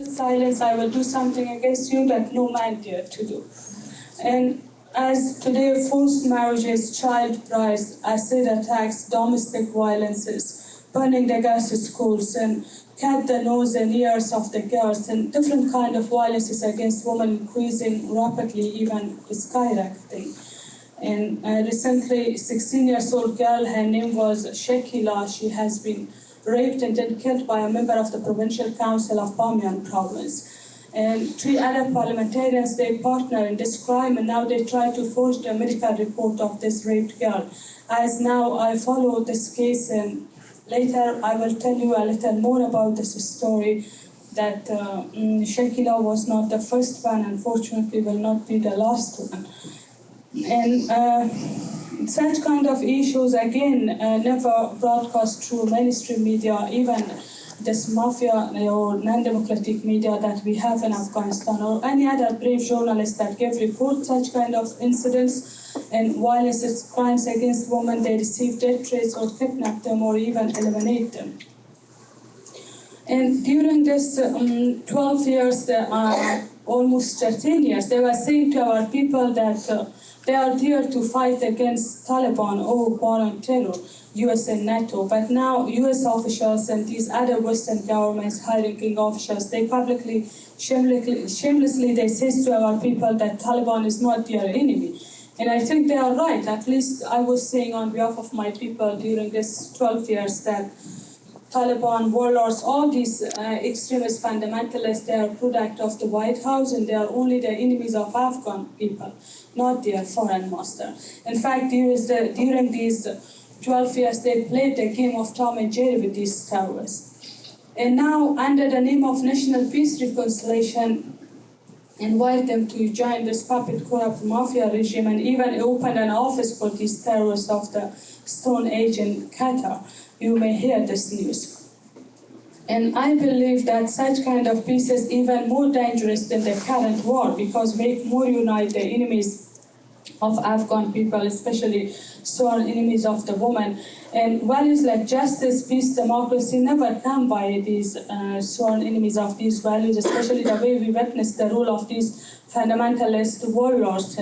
silence, I will do something against you that no man dared to do. And as today, forced marriages, child brides, acid attacks, domestic violences, burning the gas schools, and cut the nose and ears of the girls, and different kind of violences against women increasing rapidly, even skyrocketing. And recently, 16-year-old girl, her name was Shekila, she has been raped and then killed by a member of the Provincial Council of Bamiyan province. And 3 other parliamentarians, they partner in this crime, and now they try to forge the medical report of this raped girl. As now I follow this case, and later I will tell you a little more about this story, that Shekila was not the first one, unfortunately will not be the last one. And such kind of issues, again, never broadcast through mainstream media, even this mafia or non-democratic media that we have in Afghanistan, or any other brave journalists that give report such kind of incidents and violence, crimes against women, they receive death threats or kidnap them or even eliminate them. And during this 12 years, almost 13 years, they were saying to our people that they are there to fight against Taliban or war on terror, US and NATO. But now US officials and these other Western governments, high-ranking officials, they publicly, shamelessly, they say to our people that Taliban is not their enemy. And I think they are right. At least I was saying on behalf of my people during this 12 years that Taliban, warlords, all these extremist fundamentalists, they are a product of the White House, and they are only the enemies of Afghan people, not their foreign master. In fact, during these 12 years, they played the game of Tom and Jerry with these terrorists. And now, under the name of National Peace Reconciliation, invite them to join this puppet corrupt mafia regime and even open an office for these terrorists of the Stone Age in Qatar. You may hear this news. And I believe that such kind of peace is even more dangerous than the current war, because we more unite the enemies of Afghan people, especially sworn enemies of the woman. And values like justice, peace, democracy never come by these sworn enemies of these values, especially the way we witness the rule of these fundamentalist warlords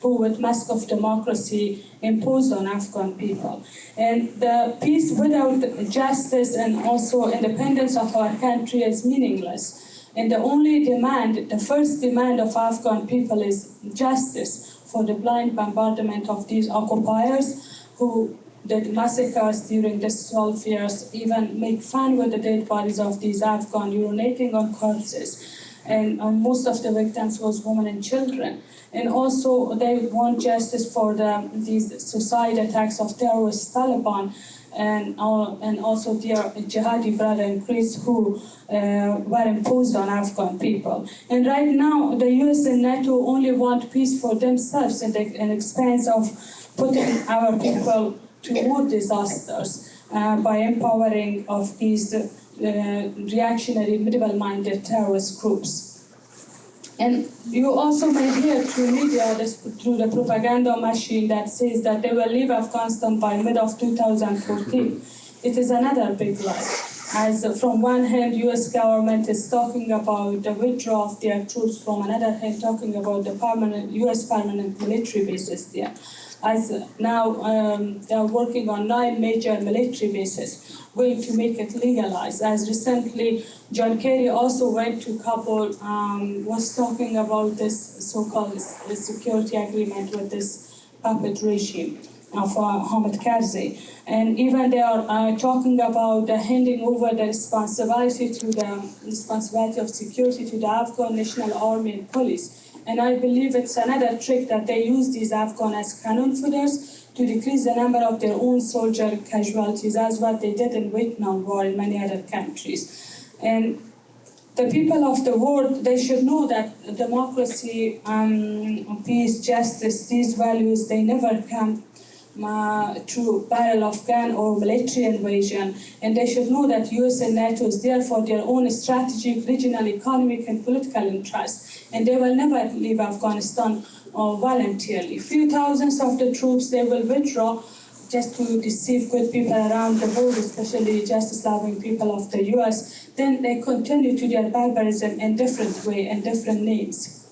who, with mask of democracy, imposed on Afghan people. And the peace without justice and also independence of our country is meaningless. And the only demand, the first demand of Afghan people is justice for the blind bombardment of these occupiers who did massacres during these 12 years, even make fun with the dead bodies of these Afghan, urinating on corpses. And most of the victims was women and children. And also they want justice for these suicide attacks of terrorist Taliban and also their jihadi brother and Chris who were imposed on Afghan people. And right now, the US and NATO only want peace for themselves at the expense of putting our people to more disasters by empowering of these reactionary, middle-minded terrorist groups. And you also may hear through media, through the propaganda machine that says that they will leave Afghanistan by mid of 2014. It is another big lie. As from one hand, US government is talking about the withdrawal of their troops, from another hand talking about the US permanent military bases there. As now they are working on 9 major military bases, going to make it legalized. As recently, John Kerry also went to Kabul, was talking about this so-called security agreement with this puppet regime of Hamid Karzai. And even they are talking about handing over the responsibility of security to the Afghan National Army and Police. And I believe it's another trick that they use these Afghan as cannon fodders to decrease the number of their own soldier casualties, as what they did in Vietnam War and many other countries. And the people of the world, they should know that democracy, peace, justice, these values, they never come through barrel of gun or military invasion. And they should know that US and NATO is there for their own strategic, regional, economic, and political interests. And they will never leave Afghanistan voluntarily. Few thousands of the troops, they will withdraw just to deceive good people around the world, especially justice-loving people of the US, then they continue to their barbarism in different way and different names.